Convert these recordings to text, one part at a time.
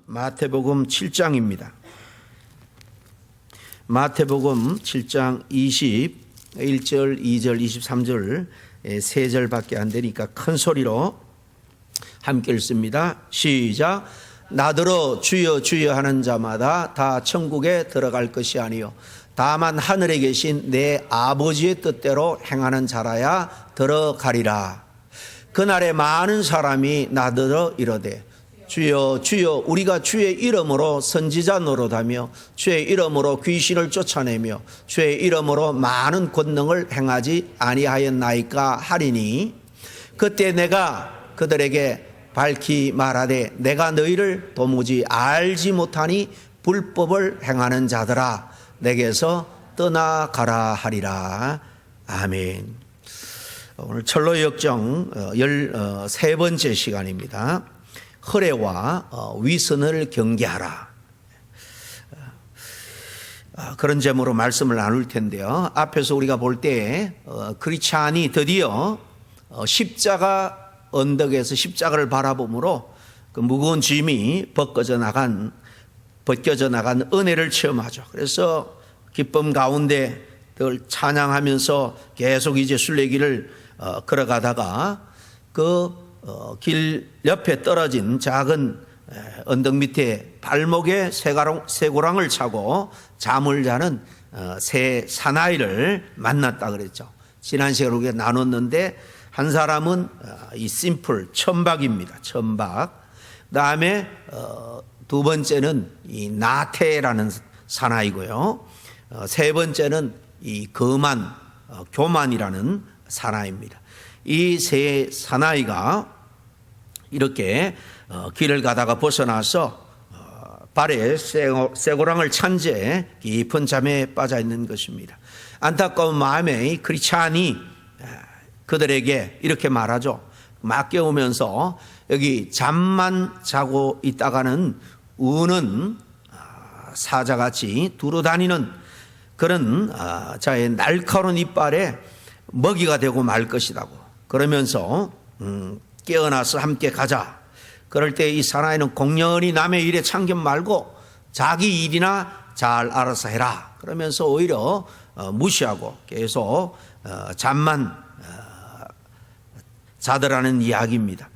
마태복음 7장입니다. 마태복음 7장 21절, 2절, 23절 세 절밖에 안 되니까 큰 소리로 함께 읽습니다. 시작. 나더러 주여 주여 하는 자마다 다 천국에 들어갈 것이 아니요 다만 하늘에 계신 내 아버지의 뜻대로 행하는 자라야 들어가리라. 그날에 많은 사람이 나더러 이르되 주여 주여 우리가 주의 이름으로 선지자 노릇하며 주의 이름으로 귀신을 쫓아내며 주의 이름으로 많은 권능을 행하지 아니하였나이까 하리니 그때 내가 그들에게 밝히 말하되 내가 너희를 도무지 알지 못하니 불법을 행하는 자들아 내게서 떠나가라 하리라. 아멘. 오늘 철로 역정 13번째 시간입니다. 허례와 위선을 경계하라. 그런 제목으로 말씀을 나눌 텐데요. 앞에서 우리가 볼 때 크리스찬이 드디어 십자가 언덕에서 십자가를 바라보므로 그 무거운 짐이 벗겨져 나간 은혜를 체험하죠. 그래서 기쁨 가운데 늘 찬양하면서 계속 이제 순례길을 걸어가다가 그 길 옆에 떨어진 작은 언덕 밑에 발목에 쇠고랑을 차고 잠을 자는 새 사나이를 만났다 그랬죠. 지난 시간에 우리가 나눴는데 한 사람은 이 심플 천박입니다. 천박. 그다음에 두 번째는 이 나태라는 사나이고요. 세 번째는 이 교만이라는 사나이입니다. 이 세 사나이가 이렇게 길을 가다가 벗어나서 발에 쇠고랑을 찬 채 깊은 잠에 빠져 있는 것입니다. 안타까운 마음에 이 크리스찬이 그들에게 이렇게 말하죠. 막 깨우면서 여기 잠만 자고 있다가는 우는 사자같이 두루다니는 그런 자의 날카로운 이빨에 먹이가 되고 말 것이라고 그러면서 깨어나서 함께 가자. 그럴 때 이 사나이는 공연히 남의 일에 참견 말고 자기 일이나 잘 알아서 해라. 그러면서 오히려 무시하고 계속 잠만 자더라는 이야기입니다.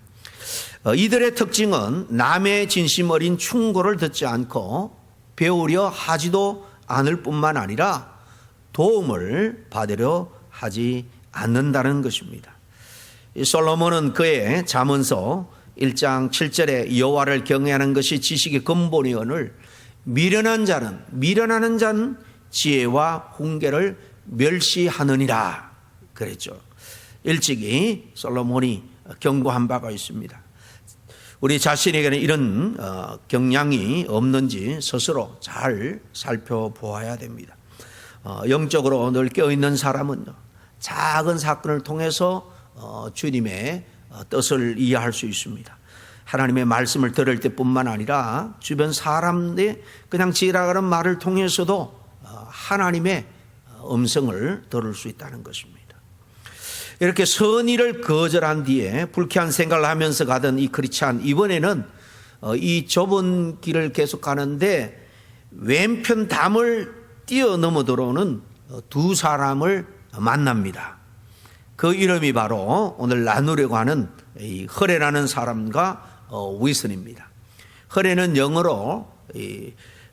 이들의 특징은 남의 진심 어린 충고를 듣지 않고 배우려 하지도 않을 뿐만 아니라 도움을 받으려 하지 않는다는 것입니다. 솔로몬은 그의 잠언서 1장 7절에 여호와를 경외하는 것이 지식의 근본이오늘 미련하는 자는 지혜와 훈계를 멸시하느니라 그랬죠. 일찍이 솔로몬이 경고한 바가 있습니다. 우리 자신에게는 이런 경향이 없는지 스스로 잘 살펴보아야 됩니다. 영적으로 늘 깨어있는 사람은 작은 사건을 통해서 주님의 뜻을 이해할 수 있습니다. 하나님의 말씀을 들을 때뿐만 아니라 주변 사람들의 그냥 지나가는 말을 통해서도 하나님의 음성을 들을 수 있다는 것입니다. 이렇게 선의를 거절한 뒤에 불쾌한 생각을 하면서 가던 이 크리스찬 이번에는 이 좁은 길을 계속 가는데 왼편 담을 뛰어넘어 들어오는 두 사람을 만납니다. 그 이름이 바로 오늘 나누려고 하는 이 허례라는 사람과 위선입니다. 허례는 영어로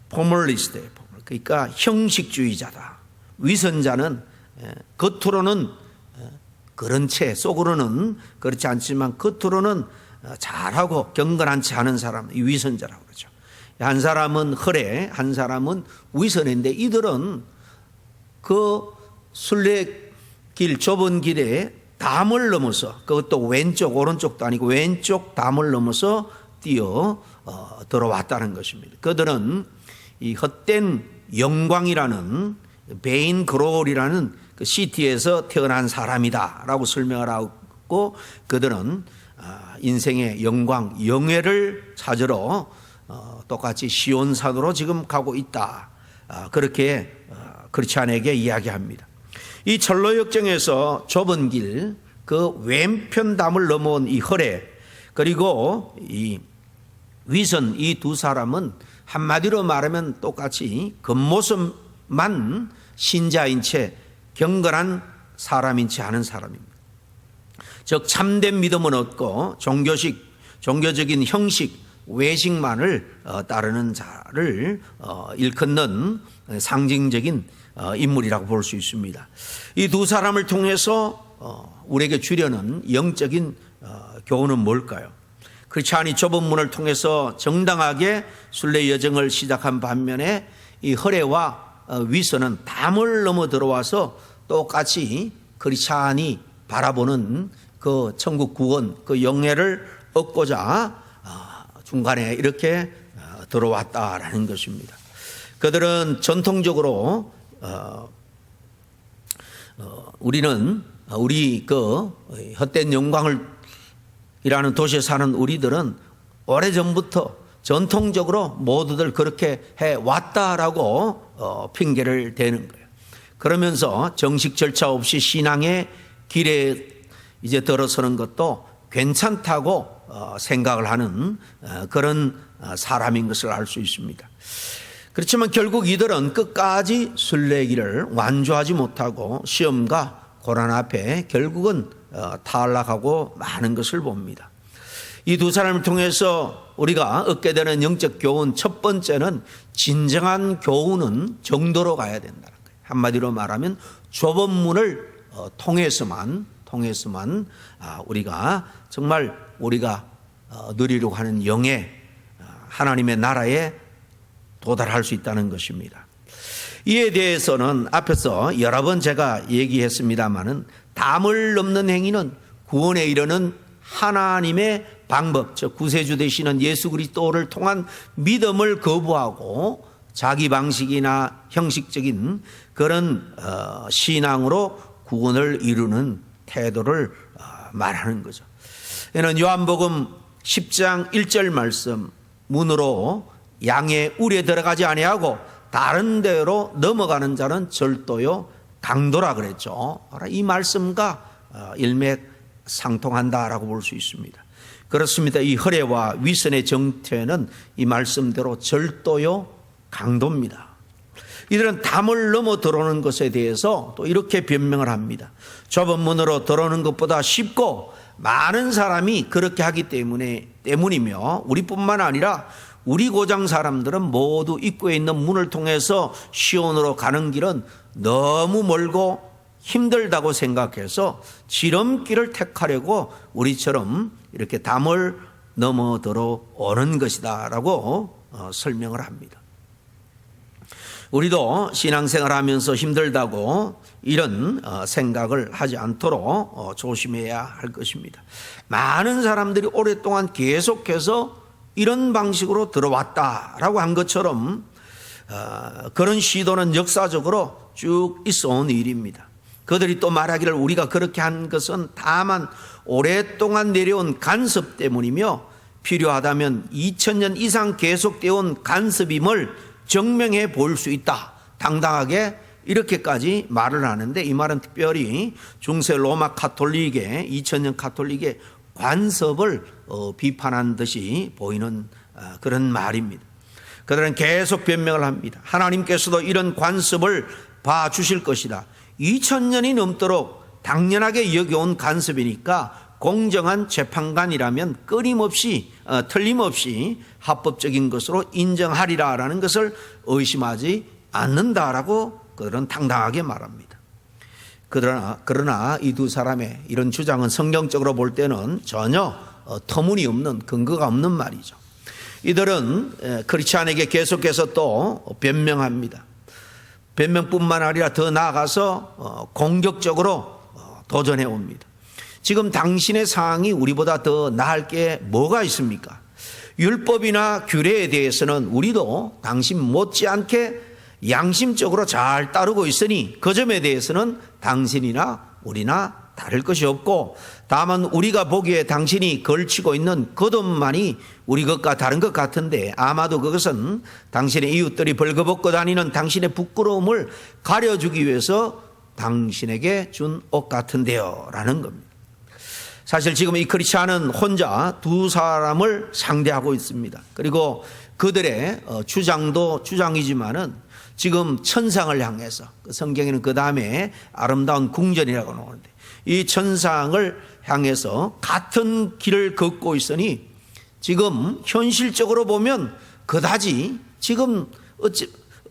포멀리스트, 그러니까 형식주의자다. 위선자는 겉으로는 그런 채 속으로는 그렇지 않지만 겉으로는 잘하고 경건한 채 하는 사람, 이 위선자라고 그러죠. 한 사람은 허례, 한 사람은 위선인데 이들은 그 순례길 좁은 길에 담을 넘어서 그것도 왼쪽 오른쪽도 아니고 왼쪽 담을 넘어서 뛰어 들어왔다는 것입니다. 그들은 이 헛된 영광이라는 베인 그롤이라는 그 시티에서 태어난 사람이다라고 설명을 하고 그들은 인생의 영광, 영예를 찾으러 똑같이 시온산으로 지금 가고 있다. 그렇게 크리스찬에게 이야기합니다. 이 철로 역정에서 좁은 길, 그 왼편 담을 넘어온 이 허례, 그리고 이 위선 이 두 사람은 한마디로 말하면 똑같이 겉모습만 신자인 채 경건한 사람인 채 하는 사람입니다. 즉 참된 믿음은 없고 종교적인 형식, 외식만을 따르는 자를 일컫는 상징적인 인물이라고 볼 수 있습니다. 이 두 사람을 통해서 우리에게 주려는 영적인 교훈은 뭘까요? 크리스찬이 좁은 문을 통해서 정당하게 순례 여정을 시작한 반면에 이 허례와 위선은 담을 넘어 들어와서 똑같이 크리스찬이 바라보는 그 천국 구원, 그 영예를 얻고자 중간에 이렇게 들어왔다라는 것입니다. 그들은 전통적으로 우리 그 헛된 영광을 이라는 도시에 사는 우리들은 오래전부터 전통적으로 모두들 그렇게 해왔다라고 핑계를 대는 거예요. 그러면서 정식 절차 없이 신앙의 길에 이제 들어서는 것도 괜찮다고 생각을 하는 그런 사람인 것을 알 수 있습니다. 그렇지만 결국 이들은 끝까지 순례길을 완주하지 못하고 시험과 고난 앞에 결국은 타락하고 많은 것을 봅니다. 이 두 사람을 통해서 우리가 얻게 되는 영적 교훈 첫 번째는 진정한 교훈은 정도로 가야 된다는 거예요. 한마디로 말하면 좁은 문을 통해서만 우리가 정말 우리가 누리려고 하는 영예 하나님의 나라에 도달할 수 있다는 것입니다. 이에 대해서는 앞에서 여러 번 제가 얘기했습니다마는 담을 넘는 행위는 구원에 이르는 하나님의 방법, 즉 구세주 되시는 예수 그리스도를 통한 믿음을 거부하고 자기 방식이나 형식적인 그런 신앙으로 구원을 이루는 태도를 말하는 거죠. 이는 요한복음 10장 1절 말씀, 문으로 양의 우리에 들어가지 아니하고 다른 데로 넘어가는 자는 절도요 강도라 그랬죠. 이 말씀과 일맥상통한다라고 볼 수 있습니다. 그렇습니다. 이 허례와 위선의 정체는 이 말씀대로 절도요 강도입니다. 이들은 담을 넘어 들어오는 것에 대해서 또 이렇게 변명을 합니다. 좁은 문으로 들어오는 것보다 쉽고 많은 사람이 그렇게 하기 때문이며 우리뿐만 아니라 우리 고장 사람들은 모두 입구에 있는 문을 통해서 시온으로 가는 길은 너무 멀고 힘들다고 생각해서 지름길을 택하려고 우리처럼 이렇게 담을 넘어 들어오는 것이다 라고 설명을 합니다. 우리도 신앙생활 하면서 힘들다고 이런 생각을 하지 않도록 조심해야 할 것입니다. 많은 사람들이 오랫동안 계속해서 이런 방식으로 들어왔다라고 한 것처럼 그런 시도는 역사적으로 쭉 있어 온 일입니다. 그들이 또 말하기를 우리가 그렇게 한 것은 다만 오랫동안 내려온 간섭 때문이며 필요하다면 2000년 이상 계속되어 온 간섭임을 증명해 볼 수 있다. 당당하게 이렇게까지 말을 하는데 이 말은 특별히 중세 로마 카톨릭의 2000년 카톨릭의 관습을 비판한 듯이 보이는 그런 말입니다. 그들은 계속 변명을 합니다. 하나님께서도 이런 관습을 봐주실 것이다. 2000년이 넘도록 당연하게 여겨온 간섭이니까 공정한 재판관이라면 끊임없이 틀림없이 합법적인 것으로 인정하리라라는 것을 의심하지 않는다라고 그들은 당당하게 말합니다. 그러나 이 두 사람의 이런 주장은 성경적으로 볼 때는 전혀 터무니없는 근거가 없는 말이죠. 이들은 크리스찬에게 계속해서 또 변명합니다. 변명뿐만 아니라 더 나아가서 공격적으로 도전해 옵니다. 지금 당신의 상황이 우리보다 더 나을 게 뭐가 있습니까? 율법이나 규례에 대해서는 우리도 당신 못지않게 양심적으로 잘 따르고 있으니 그 점에 대해서는 당신이나 우리나 다를 것이 없고 다만 우리가 보기에 당신이 걸치고 있는 겉옷만이 우리 것과 다른 것 같은데 아마도 그것은 당신의 이웃들이 벌거벗고 다니는 당신의 부끄러움을 가려주기 위해서 당신에게 준 옷 같은데요 라는 겁니다. 사실 지금 이 크리스찬은 혼자 두 사람을 상대하고 있습니다. 그리고 그들의 주장도 주장이지만은 지금 천상을 향해서, 성경에는 그 다음에 아름다운 궁전이라고 나오는데, 이 천상을 향해서 같은 길을 걷고 있으니 지금 현실적으로 보면 그다지 지금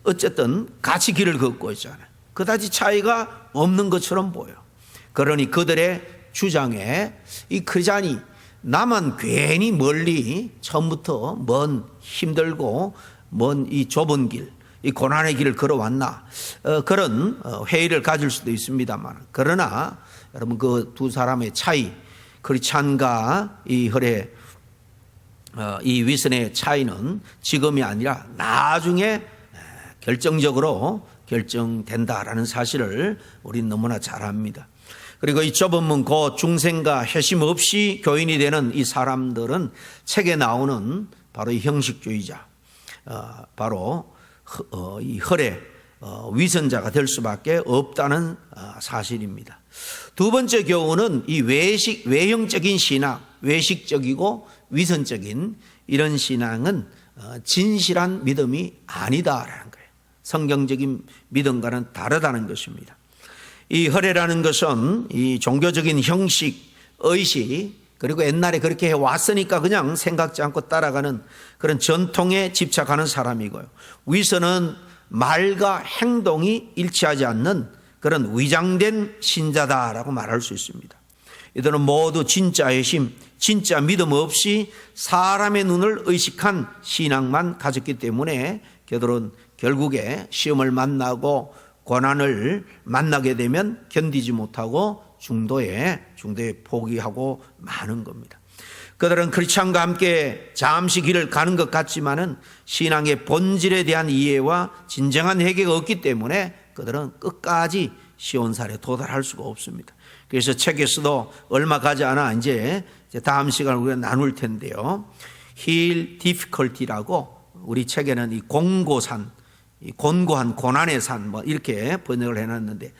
어쨌든 같이 길을 걷고 있잖아요. 그다지 차이가 없는 것처럼 보여. 그러니 그들의 주장에 이 크리스찬이 나만 괜히 멀리 처음부터 먼 힘들고 먼 이 좁은 길, 이 고난의 길을 걸어왔나, 그런 회의를 가질 수도 있습니다만, 그러나 여러분 그 두 사람의 차이, 크리스찬과 이 이 위선의 차이는 지금이 아니라 나중에 결정적으로 결정된다라는 사실을 우리는 너무나 잘 압니다. 그리고 이 좁은 문, 곧 중생과 회심 없이 교인이 되는 이 사람들은 책에 나오는 바로 이 형식주의자, 바로 이 헐의 위선자가 될 수밖에 없다는 사실입니다. 두 번째 교훈은 이 외형적인 신앙, 외식적이고 위선적인 이런 신앙은 진실한 믿음이 아니다라는 거예요. 성경적인 믿음과는 다르다는 것입니다. 이 헐이라는 것은 이 종교적인 형식, 의식, 그리고 옛날에 그렇게 해왔으니까 그냥 생각지 않고 따라가는 그런 전통에 집착하는 사람이고요. 위선은 말과 행동이 일치하지 않는 그런 위장된 신자다라고 말할 수 있습니다. 이들은 모두 진짜 회심, 진짜 믿음 없이 사람의 눈을 의식한 신앙만 가졌기 때문에 그들은 결국에 시험을 만나고 고난을 만나게 되면 견디지 못하고 중도에 포기하고 마는 겁니다. 그들은 크리스찬과 함께 잠시 길을 가는 것 같지만은 신앙의 본질에 대한 이해와 진정한 회개가 없기 때문에 그들은 끝까지 시온살에 도달할 수가 없습니다. 그래서 책에서도 얼마 가지 않아 이제 다음 시간에 우리가 나눌 텐데요. Heal difficulty라고 우리 책에는 이 공고산, 이 곤고한 고난의 산 뭐 이렇게 번역을 해놨는데,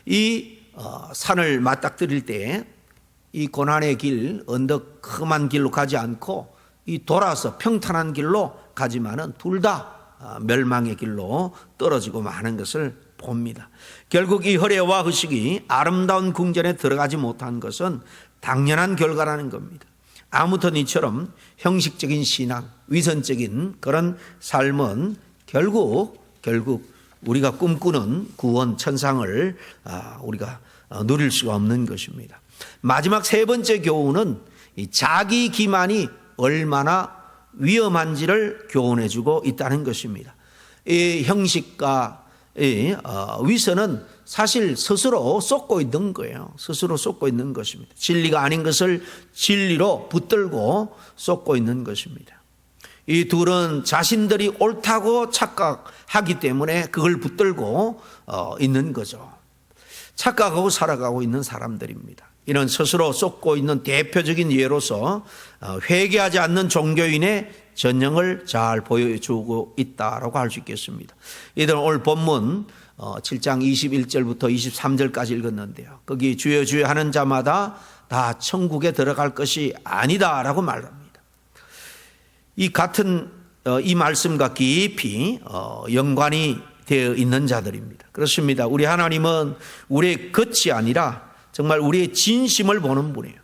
이 산을 맞닥뜨릴 때 이 고난의 길, 언덕 험한 길로 가지 않고 이 돌아서 평탄한 길로 가지만은 둘 다 멸망의 길로 떨어지고 마는 것을 봅니다. 결국 이 허례와 의식이 아름다운 궁전에 들어가지 못한 것은 당연한 결과라는 겁니다. 아무튼 이처럼 형식적인 신앙, 위선적인 그런 삶은 결국 우리가 꿈꾸는 구원 천상을 우리가 누릴 수가 없는 것입니다. 마지막 세 번째 교훈은 이 자기 기만이 얼마나 위험한지를 교훈해 주고 있다는 것입니다. 이 형식과 이 위선은 사실 스스로 쏟고 있는 거예요. 스스로 쏟고 있는 것입니다. 진리가 아닌 것을 진리로 붙들고 쏟고 있는 것입니다. 이 둘은 자신들이 옳다고 착각하기 때문에 그걸 붙들고 있는 거죠. 착각하고 살아가고 있는 사람들입니다. 이런 스스로 쏟고 있는 대표적인 예로서 회개하지 않는 종교인의 전형을 잘 보여주고 있다라고 할 수 있겠습니다. 이들은 오늘 본문 7장 21절부터 23절까지 읽었는데요. 거기 주여 주여 하는 자마다 다 천국에 들어갈 것이 아니다라고 말합니다. 이 같은 이 말씀과 깊이 연관이 되어 있는 자들입니다. 그렇습니다. 우리 하나님은 우리의 겉이 아니라 정말 우리의 진심을 보는 분이에요.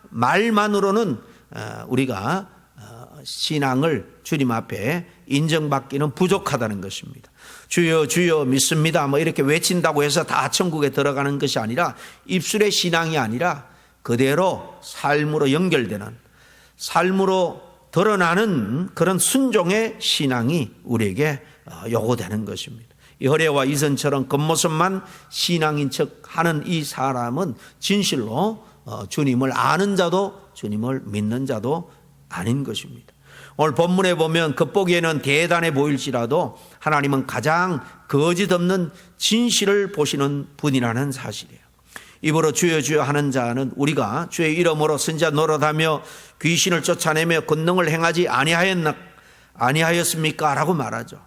말만으로는 우리가 신앙을 주님 앞에 인정받기는 부족하다는 것입니다. 주여 주여 믿습니다 뭐 이렇게 외친다고 해서 다 천국에 들어가는 것이 아니라, 입술의 신앙이 아니라 그대로 삶으로 연결되는, 삶으로 드러나는 그런 순종의 신앙이 우리에게 요구되는 것입니다. 이 허례와 이선처럼 겉모습만 신앙인 척 하는 이 사람은 진실로 주님을 아는 자도 주님을 믿는 자도 아닌 것입니다. 오늘 본문에 보면 겉보기에는 대단해 보일지라도 하나님은 가장 거짓 없는 진실을 보시는 분이라는 사실이에요. 입으로 주여 주여 하는 자는 우리가 주의 이름으로 선지자 노릇하며 귀신을 쫓아내며 권능을 행하지 아니하였습니까? 라고 말하죠.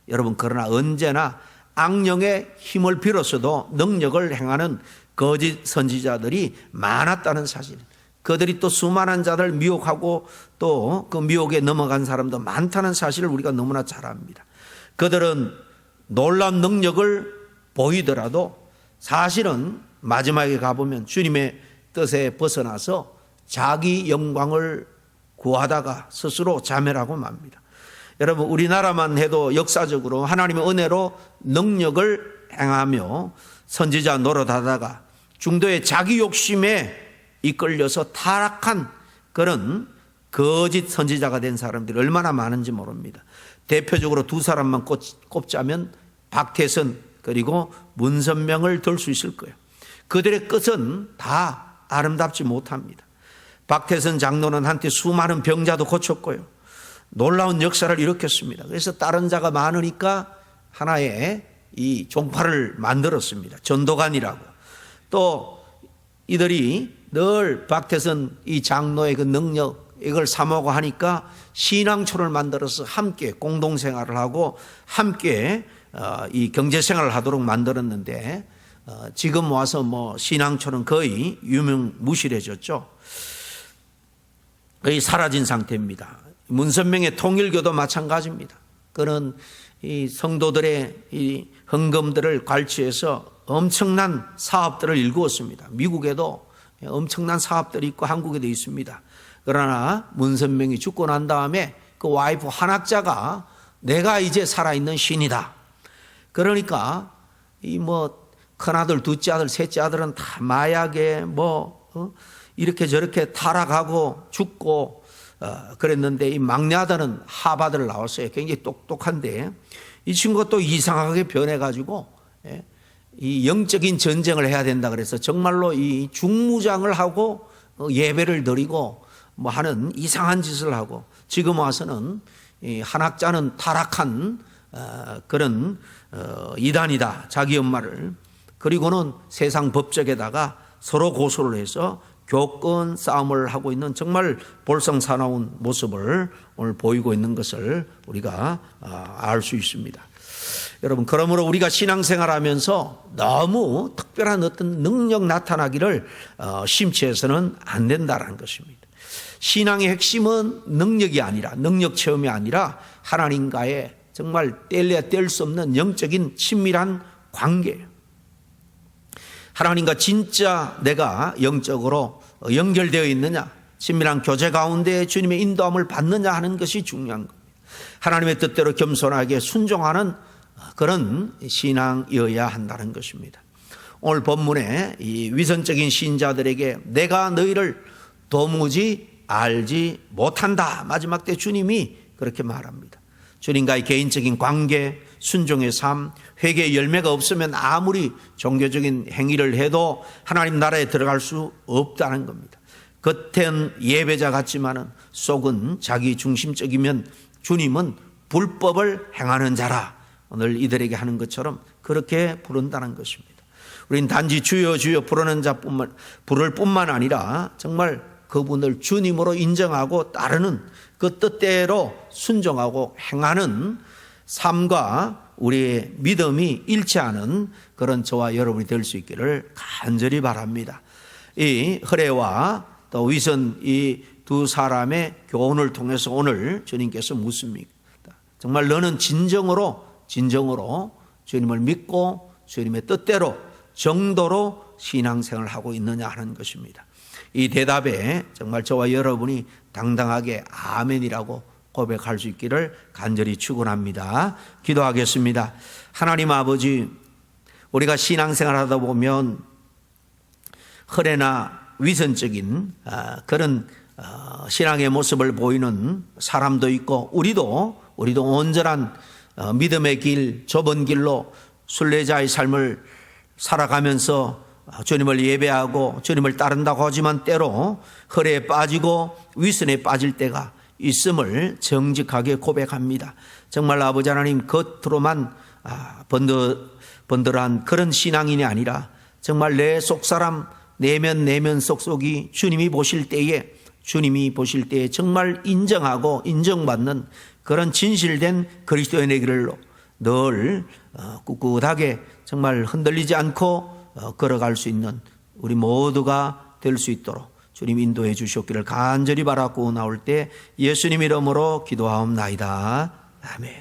여러분, 그러나 언제나 악령의 힘을 빌어서도 능력을 행하는 거짓 선지자들이 많았다는 사실, 그들이 또 수많은 자들 미혹하고 또 그 미혹에 넘어간 사람도 많다는 사실을 우리가 너무나 잘 압니다. 그들은 놀라운 능력을 보이더라도 사실은 마지막에 가보면 주님의 뜻에 벗어나서 자기 영광을 구하다가 스스로 자멸하고 맙니다. 여러분, 우리나라만 해도 역사적으로 하나님의 은혜로 능력을 행하며 선지자 노릇하다가 중도의 자기 욕심에 이끌려서 타락한 그런 거짓 선지자가 된 사람들이 얼마나 많은지 모릅니다. 대표적으로 두 사람만 꼽자면 박태선 그리고 문선명을 들 수 있을 거예요. 그들의 끝은 다 아름답지 못합니다. 박태선 장로는 한때 수많은 병자도 고쳤고요, 놀라운 역사를 일으켰습니다. 그래서 다른 자가 많으니까 하나의 이 종파를 만들었습니다. 전도관이라고. 또 이들이 늘 박태선 이 장로의 그 능력 이걸 사모하고 하니까 신앙촌을 만들어서 함께 공동생활을 하고 함께 이 경제생활을 하도록 만들었는데 지금 와서 뭐 신앙촌은 거의 유명무실해졌죠. 거의 사라진 상태입니다. 문선명의 통일교도 마찬가지입니다. 그는 이 성도들의 이 헌금들을 관리해서 엄청난 사업들을 일구었습니다. 미국에도 엄청난 사업들이 있고 한국에도 있습니다. 그러나 문선명이 죽고 난 다음에 그 와이프 한학자가 내가 이제 살아있는 신이다. 그러니까 이 뭐 큰아들, 둘째 아들, 셋째 아들은 다 마약에 이렇게 저렇게 타락하고 죽고 그랬는데 이 막내 아들은 하버드를 나왔어요. 굉장히 똑똑한데 이 친구가 또 이상하게 변해가지고 이 영적인 전쟁을 해야 된다 그래서 정말로 이 중무장을 하고 예배를 드리고 뭐 하는 이상한 짓을 하고 지금 와서는 이 한학자는 타락한 그런 이단이다. 자기 엄마를. 그리고는 세상 법적에다가 서로 고소를 해서 교권 싸움을 하고 있는 정말 볼썽사나운 모습을 오늘 보이고 있는 것을 우리가 알 수 있습니다. 여러분, 그러므로 우리가 신앙생활하면서 너무 특별한 어떤 능력 나타나기를 심취해서는 안 된다는 것입니다. 신앙의 핵심은 능력이 아니라, 능력 체험이 아니라 하나님과의 정말 뗄래야 뗄 수 없는 영적인 친밀한 관계예요. 하나님과 진짜 내가 영적으로 연결되어 있느냐, 친밀한 교제 가운데 주님의 인도함을 받느냐 하는 것이 중요한 겁니다. 하나님의 뜻대로 겸손하게 순종하는 그런 신앙이어야 한다는 것입니다. 오늘 본문에 이 위선적인 신자들에게 내가 너희를 도무지 알지 못한다. 마지막 때 주님이 그렇게 말합니다. 주님과의 개인적인 관계, 순종의 삶, 회개의 열매가 없으면 아무리 종교적인 행위를 해도 하나님 나라에 들어갈 수 없다는 겁니다. 겉은 예배자 같지만은 속은 자기 중심적이면 주님은 불법을 행하는 자라. 오늘 이들에게 하는 것처럼 그렇게 부른다는 것입니다. 우린 단지 주여 주여 부르는 자뿐만 부를 뿐만 아니라 정말 그분을 주님으로 인정하고 따르는 그 뜻대로 순종하고 행하는 삶과 우리의 믿음이 일치하는 그런 저와 여러분이 될 수 있기를 간절히 바랍니다. 이 흐레와 또 위선 이 두 사람의 교훈을 통해서 오늘 주님께서 묻습니다. 정말 너는 진정으로 주님을 믿고 주님의 뜻대로 정도로 신앙생활을 하고 있느냐 하는 것입니다. 이 대답에 정말 저와 여러분이 당당하게 아멘이라고 고백할 수 있기를 간절히 축원합니다. 기도하겠습니다. 하나님 아버지, 우리가 신앙생활 하다 보면 허례나 위선적인 그런 신앙의 모습을 보이는 사람도 있고 우리도 온전한 믿음의 길, 좁은 길로 순례자의 삶을 살아가면서 주님을 예배하고 주님을 따른다고 하지만 때로 허례에 빠지고 위선에 빠질 때가 있음을 정직하게 고백합니다. 정말 아버지 하나님, 겉으로만 번들한 그런 신앙인이 아니라 정말 내 속사람 내면 속속이 주님이 보실 때에 정말 인정하고 인정받는 그런 진실된 그리스도인의 길로 늘 꿋꿋하게 정말 흔들리지 않고 걸어갈 수 있는 우리 모두가 될 수 있도록 주님 인도해 주시옵기를 간절히 바라고 나올 때 예수님 이름으로 기도하옵나이다. 아멘.